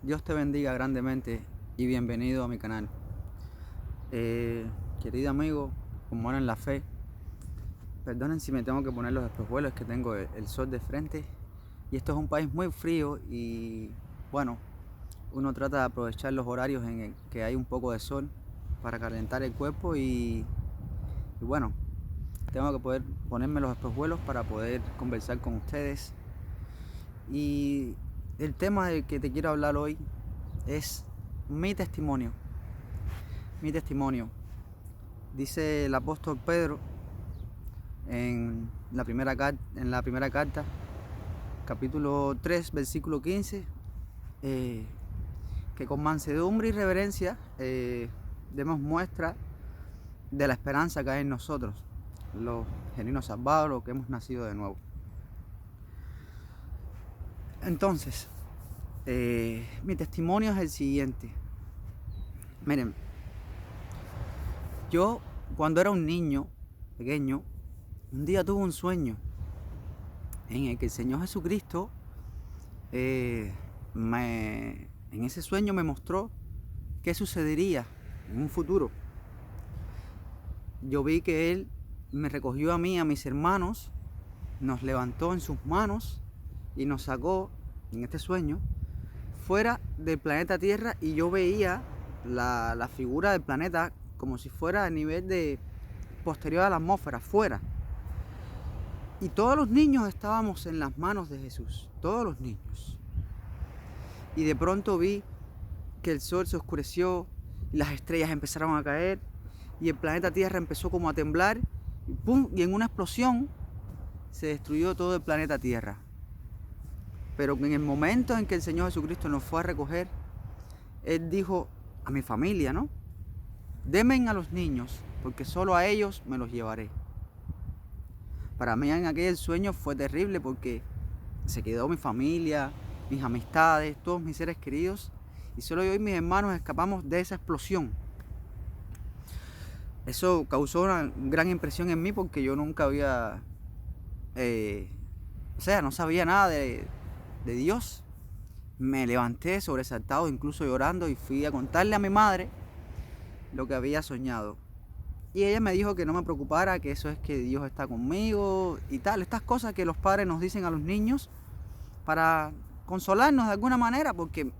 Dios te bendiga grandemente y bienvenido a mi canal. Querido amigo, como ahora en la fe, perdonen si me tengo que poner los espejuelos, es que tengo el sol de frente y esto es un país muy frío y bueno, uno trata de aprovechar los horarios en el que hay un poco de sol para calentar el cuerpo y bueno, tengo que poder ponerme los espejuelos para poder conversar con ustedes. Y el tema del que te quiero hablar hoy es mi testimonio. Mi testimonio. Dice el apóstol Pedro en la primera carta, capítulo 3, versículo 15, que con mansedumbre y reverencia demos muestra de la esperanza que hay en nosotros, los genuinos salvados, los que hemos nacido de nuevo. Entonces, mi testimonio es el siguiente. Miren, yo cuando era un niño pequeño, un día tuve un sueño en el que el Señor Jesucristo en ese sueño me mostró qué sucedería en un futuro. Yo vi que Él me recogió a mí, a mis hermanos, nos levantó en sus manos y nos sacó en este sueño fuera del planeta Tierra, y yo veía la figura del planeta como si fuera a nivel de posterior a la atmósfera, fuera. Y todos los niños estábamos en las manos de Jesús, todos los niños. Y de pronto vi que el sol se oscureció, y las estrellas empezaron a caer, y el planeta Tierra empezó como a temblar, y ¡pum! Y en una explosión se destruyó todo el planeta Tierra. Pero en el momento en que el Señor Jesucristo nos fue a recoger, Él dijo a mi familia, ¿no? Denme a los niños, porque solo a ellos me los llevaré. Para mí en aquel sueño fue terrible porque se quedó mi familia, mis amistades, todos mis seres queridos, y solo yo y mis hermanos escapamos de esa explosión. Eso causó una gran impresión en mí porque yo nunca había, no sabía nada de Dios. Me levanté sobresaltado, incluso llorando, y fui a contarle a mi madre lo que había soñado. Y ella me dijo que no me preocupara, que eso es que Dios está conmigo y tal. Estas cosas que los padres nos dicen a los niños para consolarnos de alguna manera, porque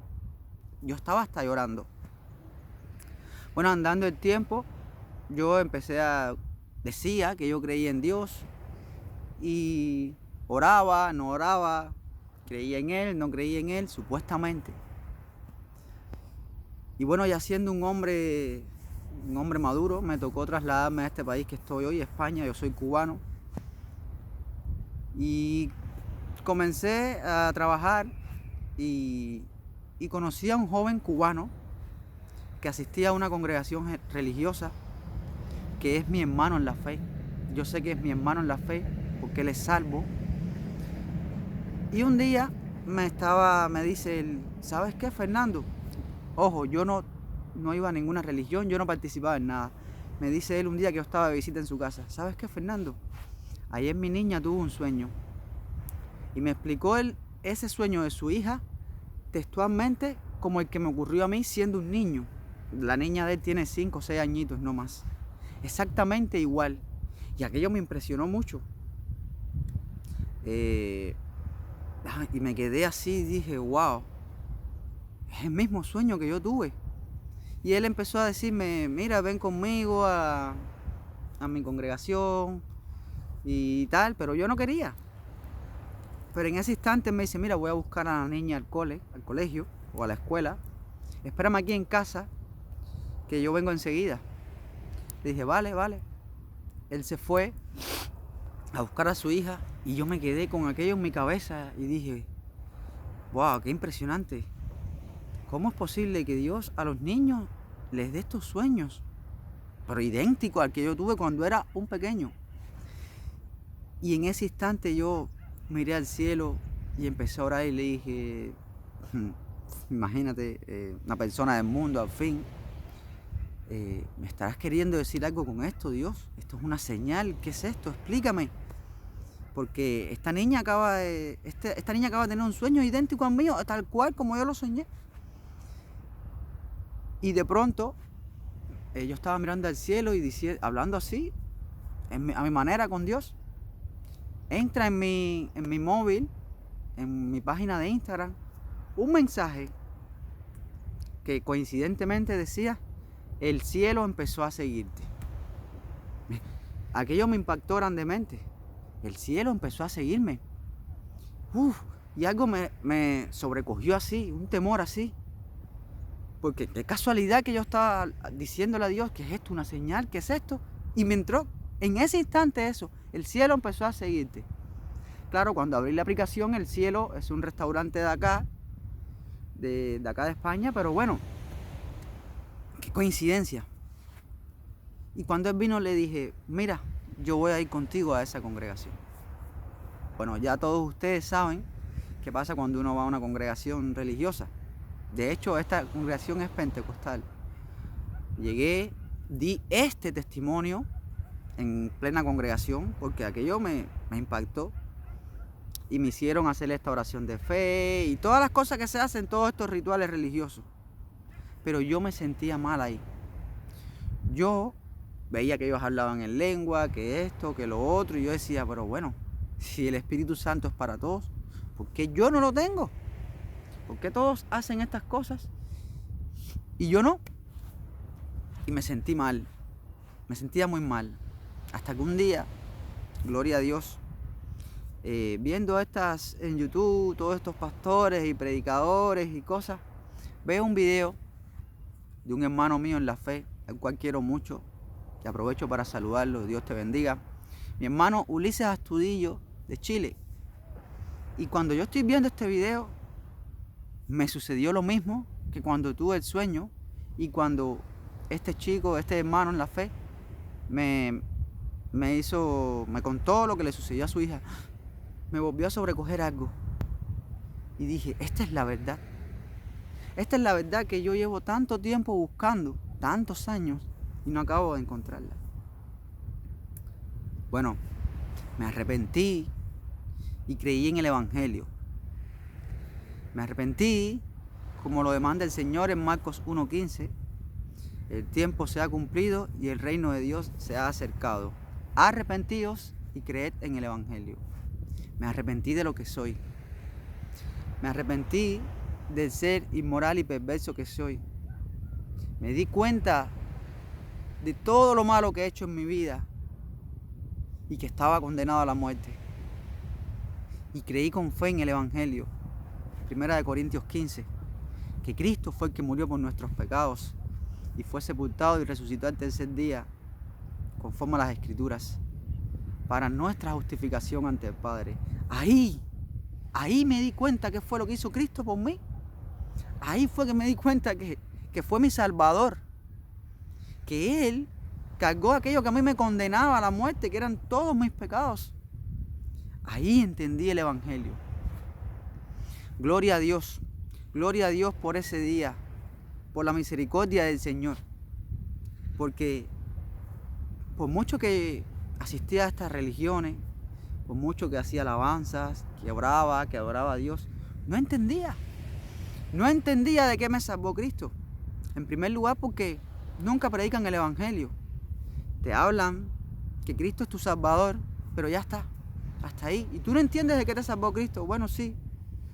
yo estaba hasta llorando. Bueno, andando el tiempo, yo decía que yo creía en Dios y oraba, no oraba, creía en Él, no creía en Él, supuestamente. Y bueno, ya siendo un hombre maduro, me tocó trasladarme a este país que estoy hoy, España. Yo soy cubano. Y comencé a trabajar y conocí a un joven cubano que asistía a una congregación religiosa, que es mi hermano en la fe. Yo sé que es mi hermano en la fe porque él es salvo. Y un día me dice, ¿sabes qué, Fernando? Ojo, yo no iba a ninguna religión, yo no participaba en nada. Me dice él un día que yo estaba de visita en su casa. ¿Sabes qué, Fernando? Ayer mi niña tuvo un sueño. Y me explicó él ese sueño de su hija textualmente como el que me ocurrió a mí siendo un niño. La niña de él tiene 5 o 6 añitos, no más. Exactamente igual. Y aquello me impresionó mucho. Y me quedé así y dije, wow, es el mismo sueño que yo tuve. Y él empezó a decirme, mira, ven conmigo a mi congregación y tal, pero yo no quería. Pero en ese instante me dice, mira, voy a buscar a la niña al colegio o a la escuela. Espérame aquí en casa, que yo vengo enseguida. Le dije, vale. Él se fue a buscar a su hija y yo me quedé con aquello en mi cabeza y dije, wow, qué impresionante. ¿Cómo es posible que Dios a los niños les dé estos sueños? Pero idéntico al que yo tuve cuando era un pequeño. Y en ese instante yo miré al cielo y empecé a orar y le dije, imagínate, una persona del mundo al fin, ¿me estarás queriendo decir algo con esto, Dios? ¿Esto es una señal? ¿Qué es esto? Explícame. Porque esta niña acaba de tener un sueño idéntico al mío, tal cual como yo lo soñé. Y de pronto yo estaba mirando al cielo y hablando así, a mi manera con Dios. Entra en mi móvil, en mi página de Instagram, un mensaje que coincidentemente decía: el cielo empezó a seguirte. Aquello me impactó grandemente. El cielo empezó a seguirme. Y algo me sobrecogió así, un temor así. Porque qué casualidad que yo estaba diciéndole a Dios: ¿qué es esto? ¿Una señal? ¿Qué es esto? Y me entró en ese instante eso: el cielo empezó a seguirte. Claro, cuando abrí la aplicación, el cielo es un restaurante de acá, de acá de España, pero bueno, qué coincidencia. Y cuando él vino le dije: mira, yo voy a ir contigo a esa congregación. Bueno, ya todos ustedes saben qué pasa cuando uno va a una congregación religiosa. De hecho, esta congregación es pentecostal. Llegué, di este testimonio en plena congregación porque aquello me impactó. Y me hicieron hacer esta oración de fe y todas las cosas que se hacen, todos estos rituales religiosos. Pero yo me sentía mal ahí. Yo veía que ellos hablaban en lengua, que esto, que lo otro, y yo decía: pero bueno, si el Espíritu Santo es para todos, ¿por qué yo no lo tengo? ¿Por qué todos hacen estas cosas y yo no? Y me sentí mal, me sentía muy mal. Hasta que un día, gloria a Dios, viendo estas en YouTube, todos estos pastores y predicadores y cosas, veo un video de un hermano mío en la fe, al cual quiero mucho, y aprovecho para saludarlo: Dios te bendiga. Mi hermano Ulises Astudillo, de Chile. Y cuando yo estoy viendo este video, me sucedió lo mismo que cuando tuve el sueño y cuando este chico, este hermano en la fe, me contó lo que le sucedió a su hija. Me volvió a sobrecoger algo. Y dije: esta es la verdad. Esta es la verdad que yo llevo tanto tiempo buscando, tantos años, y no acabo de encontrarla. Bueno, me arrepentí y creí en el Evangelio. Me arrepentí, como lo demanda el Señor en Marcos 1:15. El tiempo se ha cumplido y el reino de Dios se ha acercado. Arrepentíos y creed en el Evangelio. Me arrepentí de lo que soy. Me arrepentí del ser inmoral y perverso que soy. Me di cuenta de todo lo malo que he hecho en mi vida y que estaba condenado a la muerte. Y creí con fe en el Evangelio. 1 Corintios 15. Que Cristo fue el que murió por nuestros pecados y fue sepultado y resucitó al tercer día, conforme a las Escrituras, para nuestra justificación ante el Padre. Ahí me di cuenta que fue lo que hizo Cristo por mí. Ahí fue que me di cuenta que fue mi Salvador. Que Él cargó aquello que a mí me condenaba a la muerte, que eran todos mis pecados. Ahí entendí el Evangelio. Gloria a Dios por ese día, por la misericordia del Señor. Porque por mucho que asistía a estas religiones, por mucho que hacía alabanzas, que oraba a Dios, no entendía de qué me salvó Cristo. En primer lugar, porque nunca predican el Evangelio. Te hablan que Cristo es tu Salvador, pero ya está, hasta ahí. Y tú no entiendes de qué te salvó Cristo. Bueno, sí,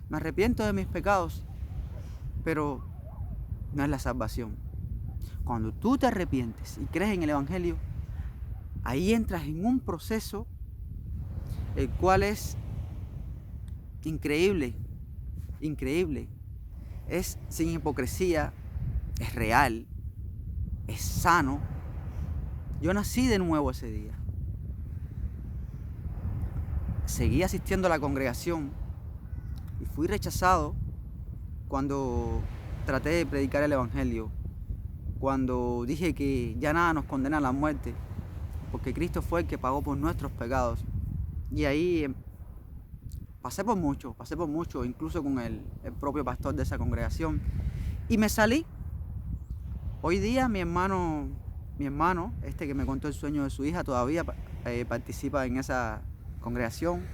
me arrepiento de mis pecados, pero no es la salvación. Cuando tú te arrepientes y crees en el Evangelio, ahí entras en un proceso el cual es increíble. Es sin hipocresía, es real, es sano. Yo nací de nuevo ese día. Seguí asistiendo a la congregación y fui rechazado cuando traté de predicar el Evangelio, cuando dije que ya nada nos condena a la muerte, porque Cristo fue el que pagó por nuestros pecados. Y ahí pasé por mucho, incluso con el propio pastor de esa congregación, y me salí. Hoy día mi hermano, este que me contó el sueño de su hija, todavía participa en esa congregación.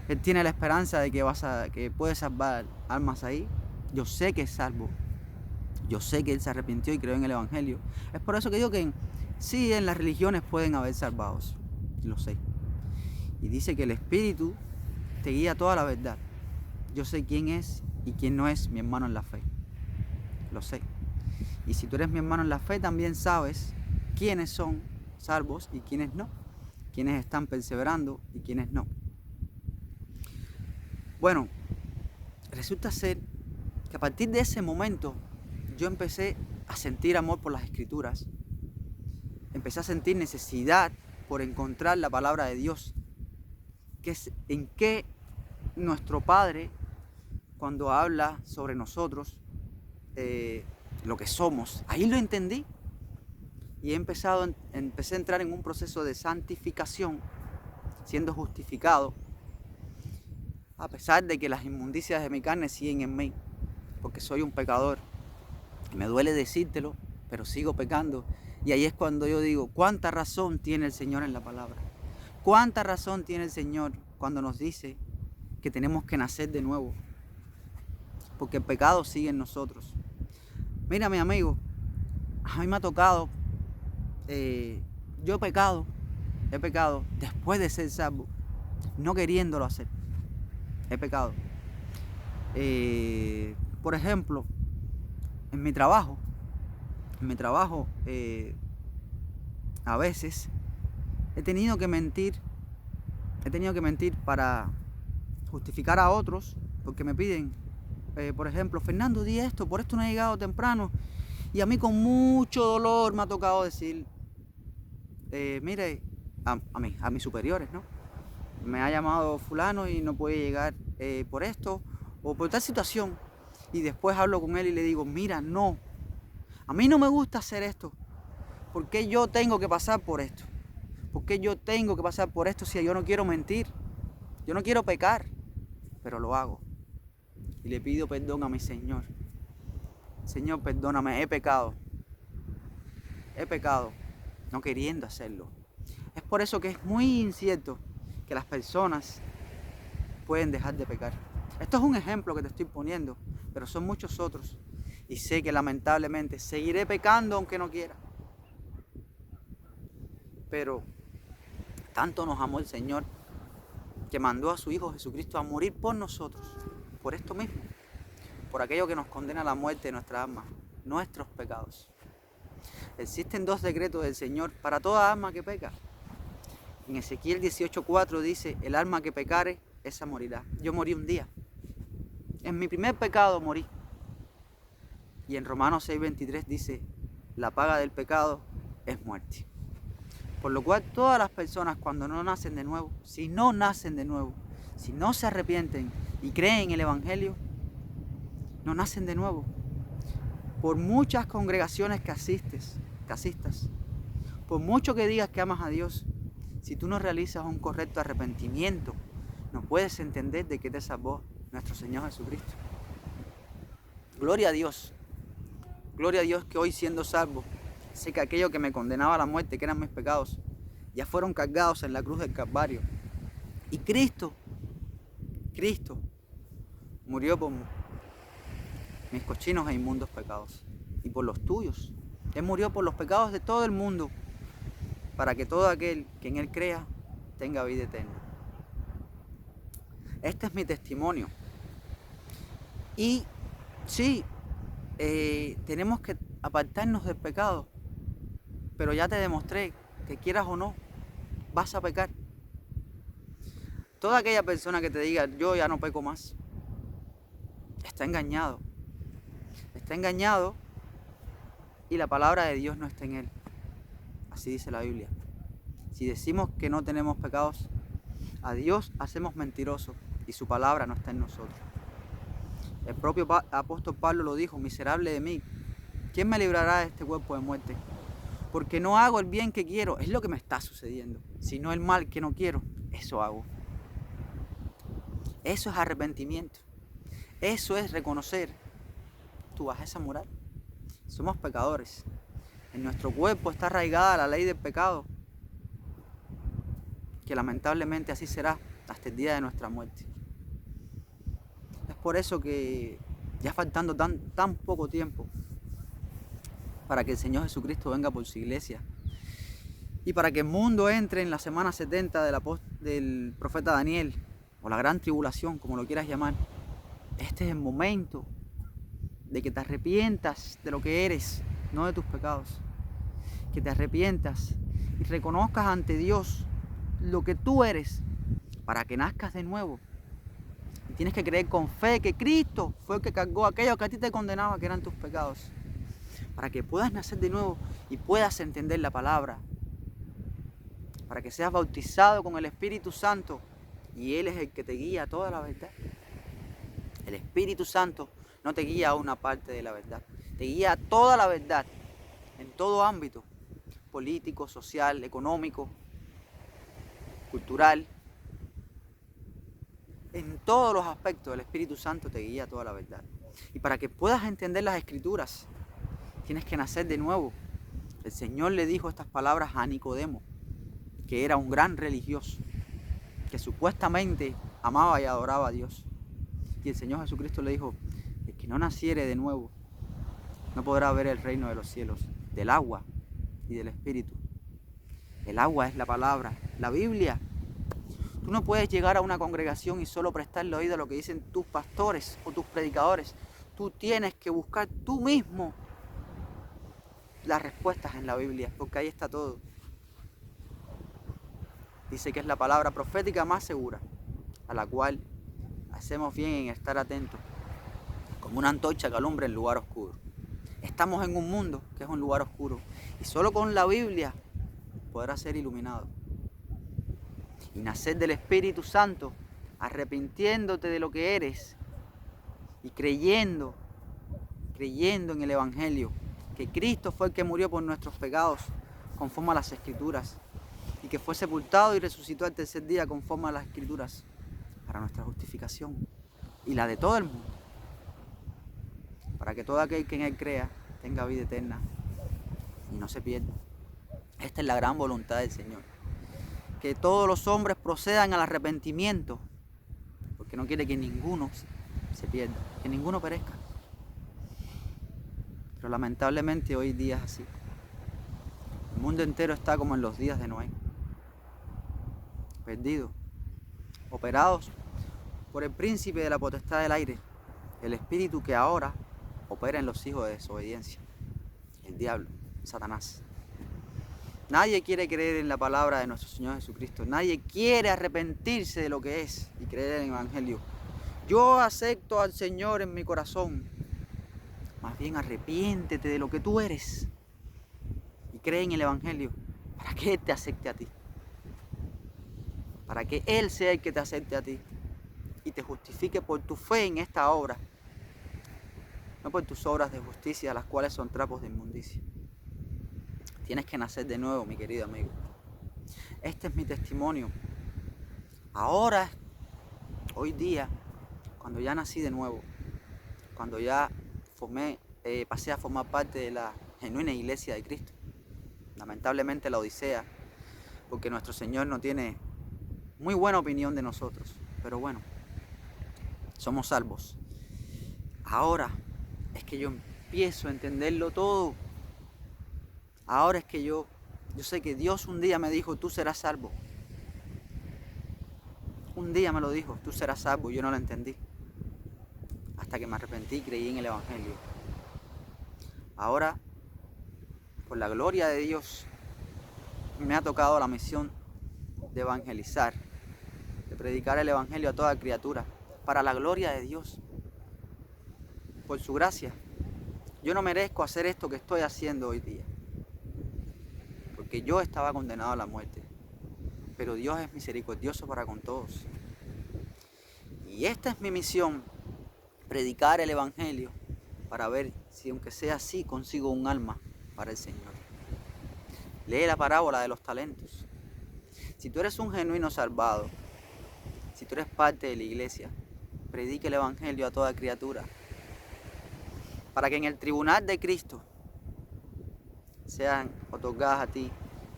Él tiene la esperanza de que puede salvar almas ahí. Yo sé que es salvo. Yo sé que él se arrepintió y creó en el Evangelio. Es por eso que digo que sí, en las religiones pueden haber salvados. Lo sé. Y dice que el Espíritu te guía a toda la verdad. Yo sé quién es y quién no es mi hermano en la fe. Lo sé. Y si tú eres mi hermano en la fe, también sabes quiénes son salvos y quiénes no. Quiénes están perseverando y quiénes no. Bueno, resulta ser que a partir de ese momento yo empecé a sentir amor por las Escrituras. Empecé a sentir necesidad por encontrar la palabra de Dios. Que es en qué nuestro Padre, cuando habla sobre nosotros, lo que somos, ahí lo entendí. Y empecé a entrar en un proceso de santificación, siendo justificado, a pesar de que las inmundicias de mi carne siguen en mí, porque soy un pecador. Me duele decírtelo, pero sigo pecando. Y ahí es cuando yo digo, ¿cuánta razón tiene el Señor en la palabra? ¿Cuánta razón tiene el Señor cuando nos dice que tenemos que nacer de nuevo? Porque el pecado sigue en nosotros. Mira, mi amigo, a mí me ha tocado, yo he pecado después de ser salvo, no queriéndolo hacer. He pecado. Por ejemplo, en mi trabajo, a veces he tenido que mentir para justificar a otros, porque me piden, por ejemplo, Fernando, di esto, por esto no he llegado temprano. Y a mí con mucho dolor me ha tocado decir, mire, a mis superiores, ¿no? Me ha llamado fulano y no puede llegar por esto o por tal situación. Y después hablo con él y le digo, mira, no, a mí no me gusta hacer esto. ¿Por qué yo tengo que pasar por esto? ¿Por qué yo tengo que pasar por esto si yo no quiero mentir? Yo no quiero pecar, pero lo hago. Y le pido perdón a mi Señor. Señor, perdóname, he pecado, no queriendo hacerlo. Es por eso que es muy incierto que las personas pueden dejar de pecar. Esto es un ejemplo que te estoy poniendo, pero son muchos otros. Y sé que lamentablemente seguiré pecando aunque no quiera. Pero tanto nos amó el Señor que mandó a su Hijo Jesucristo a morir por nosotros, por esto mismo, por aquello que nos condena a la muerte de nuestra alma, nuestros pecados. Existen 2 decretos del Señor para toda alma que peca. En Ezequiel 18:4 dice, el alma que pecare, esa morirá. Yo morí un día. En mi primer pecado morí. Y en Romanos 6:23 dice, la paga del pecado es muerte. Por lo cual todas las personas cuando no nacen de nuevo, si no se arrepienten y creen en el Evangelio, no nacen de nuevo. Por muchas congregaciones que asistas, por mucho que digas que amas a Dios, si tú no realizas un correcto arrepentimiento, no puedes entender de qué te salvó nuestro Señor Jesucristo. Gloria a Dios que hoy siendo salvo, sé que aquello que me condenaba a la muerte, que eran mis pecados, ya fueron cargados en la cruz del Calvario. Y Cristo murió por mis cochinos e inmundos pecados y por los tuyos. Él murió por los pecados de todo el mundo para que todo aquel que en Él crea tenga vida eterna. Este es mi testimonio. Y sí, tenemos que apartarnos del pecado, pero ya te demostré que quieras o no, vas a pecar. Toda aquella persona que te diga, yo ya no peco más, está engañado. Está engañado y la palabra de Dios no está en él. Así dice la Biblia. Si decimos que no tenemos pecados, a Dios hacemos mentirosos y su palabra no está en nosotros. El propio apóstol Pablo lo dijo, miserable de mí, ¿quién me librará de este cuerpo de muerte? Porque no hago el bien que quiero, es lo que me está sucediendo, sino el mal que no quiero, eso hago. Eso es arrepentimiento. Eso es reconocer tu bajeza moral. Somos pecadores. En nuestro cuerpo está arraigada la ley del pecado, que lamentablemente así será hasta el día de nuestra muerte. Es por eso que ya faltando tan poco tiempo, para que el Señor Jesucristo venga por su iglesia y para que el mundo entre en la semana 70 del profeta Daniel, o la gran tribulación, como lo quieras llamar. Este es el momento de que te arrepientas de lo que eres, no de tus pecados. Que te arrepientas y reconozcas ante Dios lo que tú eres, para que nazcas de nuevo. Y tienes que creer con fe que Cristo fue el que cargó aquello que a ti te condenaba, que eran tus pecados, para que puedas nacer de nuevo y puedas entender la palabra, para que seas bautizado con el Espíritu Santo, y Él es el que te guía a toda la verdad. El Espíritu Santo no te guía a una parte de la verdad, te guía a toda la verdad, en todo ámbito, político, social, económico, cultural. En todos los aspectos el Espíritu Santo te guía a toda la verdad. Y para que puedas entender las Escrituras, tienes que nacer de nuevo. El Señor le dijo estas palabras a Nicodemo, que era un gran religioso, que supuestamente amaba y adoraba a Dios. Y el Señor Jesucristo le dijo: el que no naciere de nuevo no podrá ver el reino de los cielos, del agua y del Espíritu. El agua es la palabra, la Biblia. Tú no puedes llegar a una congregación y solo prestarle oído a lo que dicen tus pastores o tus predicadores. Tú tienes que buscar tú mismo las respuestas en la Biblia, porque ahí está todo. Dice que es la palabra profética más segura, a la cual hacemos bien en estar atentos, como una antorcha que alumbra en lugar oscuro. Estamos en un mundo que es un lugar oscuro, y solo con la Biblia podrás ser iluminado y nacer del Espíritu Santo, arrepintiéndote de lo que eres y creyendo en el Evangelio, que Cristo fue el que murió por nuestros pecados conforme a las Escrituras, y que fue sepultado y resucitó al tercer día conforme a las Escrituras, para nuestra justificación y la de todo el mundo, para que todo aquel que en Él crea tenga vida eterna y no se pierda. Esta es la gran voluntad del Señor, que todos los hombres procedan al arrepentimiento, porque no quiere que ninguno se pierda, que ninguno perezca. Pero lamentablemente hoy día es así. El mundo entero está como en los días de Noé, perdidos, operados por el príncipe de la potestad del aire, el espíritu que ahora opera en los hijos de desobediencia, el diablo, Satanás. Nadie quiere creer en la palabra de nuestro Señor Jesucristo. Nadie quiere arrepentirse de lo que es y creer en el Evangelio. Yo acepto al Señor en mi corazón. Más bien arrepiéntete de lo que tú eres y cree en el Evangelio, para que Él te acepte a ti. Para que Él sea el que te acepte a ti y te justifique por tu fe en esta obra, no por tus obras de justicia, las cuales son trapos de inmundicia. Tienes que nacer de nuevo, mi querido amigo. Este es mi testimonio. Ahora, hoy día, cuando ya nací de nuevo, cuando ya pasé a formar parte de la genuina iglesia de Cristo. Lamentablemente la Odisea, porque nuestro Señor no tiene muy buena opinión de nosotros, pero bueno, somos salvos. Ahora es que yo empiezo a entenderlo todo. Ahora es que yo sé que Dios un día me dijo: tú serás salvo. Un día me lo dijo: tú serás salvo. Yo no lo entendí, hasta que me arrepentí y creí en el Evangelio. Ahora, por la gloria de Dios, me ha tocado la misión de evangelizar, de predicar el Evangelio a toda criatura, para la gloria de Dios, por su gracia. Yo no merezco hacer esto que estoy haciendo hoy día, porque yo estaba condenado a la muerte, pero Dios es misericordioso para con todos. Y esta es mi misión: predicar el Evangelio, para ver si, aunque sea así, consigo un alma para el Señor. Lee la parábola de los talentos. Si tú eres un genuino salvado, si tú eres parte de la iglesia, predique el Evangelio a toda criatura, para que en el tribunal de Cristo sean otorgadas a ti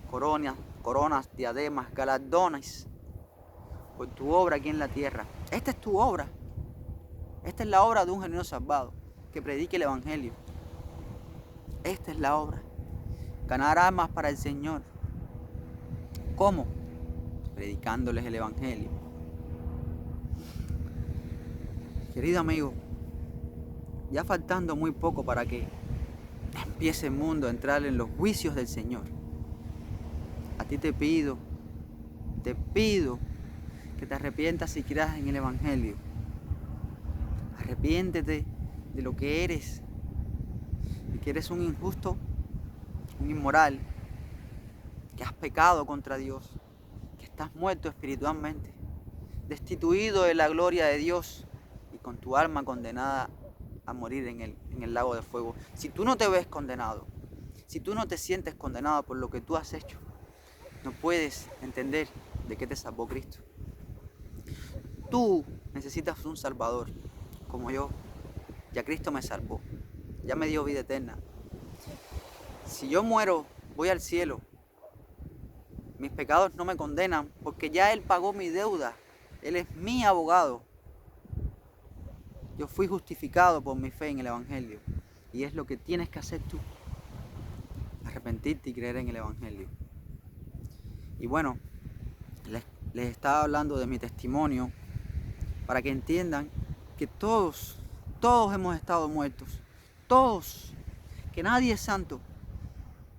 coronas, diademas, galardones por tu obra aquí en la tierra. Esta es tu obra. Esta es la obra de un genuino salvado, que predique el Evangelio. esta es la obra. Ganar almas para el Señor. ¿Cómo? Predicándoles el Evangelio. Querido amigo, ya faltando muy poco para que empiece el mundo a entrar en los juicios del Señor, a ti te pido que te arrepientas y creas en el Evangelio. Arrepiéntete de lo que eres y que eres un injusto, un inmoral, que has pecado contra Dios, que estás muerto espiritualmente, destituido de la gloria de Dios y con tu alma condenada a morir en el lago de fuego. Si tú no te ves condenado, si tú no te sientes condenado por lo que tú has hecho, no puedes entender de qué te salvó Cristo. Tú necesitas un Salvador, como yo. Ya Cristo me salvó, ya me dio vida eterna. Si yo muero, voy al cielo. Mis pecados no me condenan porque ya Él pagó mi deuda. Él es mi abogado. Yo fui justificado por mi fe en el Evangelio. Y es lo que tienes que hacer tú. Arrepentirte y creer en el Evangelio. Y bueno, les estaba hablando de mi testimonio para que entiendan que todos hemos estado muertos. Todos. Que nadie es santo.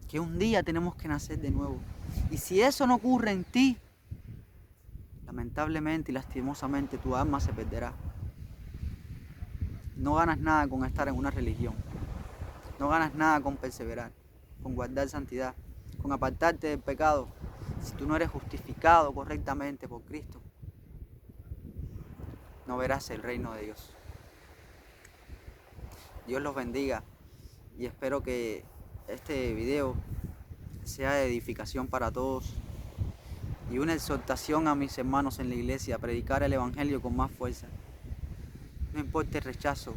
Que un día tenemos que nacer de nuevo. Y si eso no ocurre en ti, lamentablemente y lastimosamente tu alma se perderá. No ganas nada con estar en una religión. No ganas nada con perseverar, con guardar santidad, con apartarte del pecado. Si tú no eres justificado correctamente por Cristo, no verás el reino de Dios. Dios los bendiga y espero que este video sea de edificación para todos y una exhortación a mis hermanos en la iglesia a predicar el Evangelio con más fuerza. No importa el rechazo.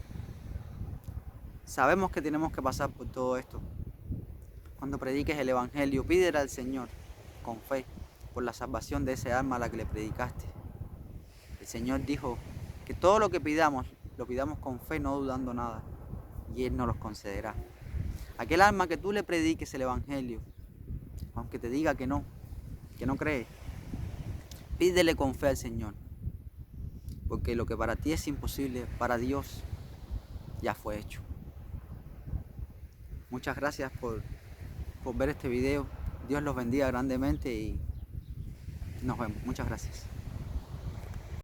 Sabemos que tenemos que pasar por todo esto. Cuando prediques el Evangelio, pídele al Señor con fe por la salvación de ese alma a la que le predicaste. El Señor dijo que todo lo que pidamos, lo pidamos con fe, no dudando nada, y Él nos los concederá. Aquel alma que tú le prediques el Evangelio, aunque te diga que no cree, pídele con fe al Señor, porque lo que para ti es imposible, para Dios ya fue hecho. Muchas gracias por ver este video. Dios los bendiga grandemente y nos vemos. Muchas gracias.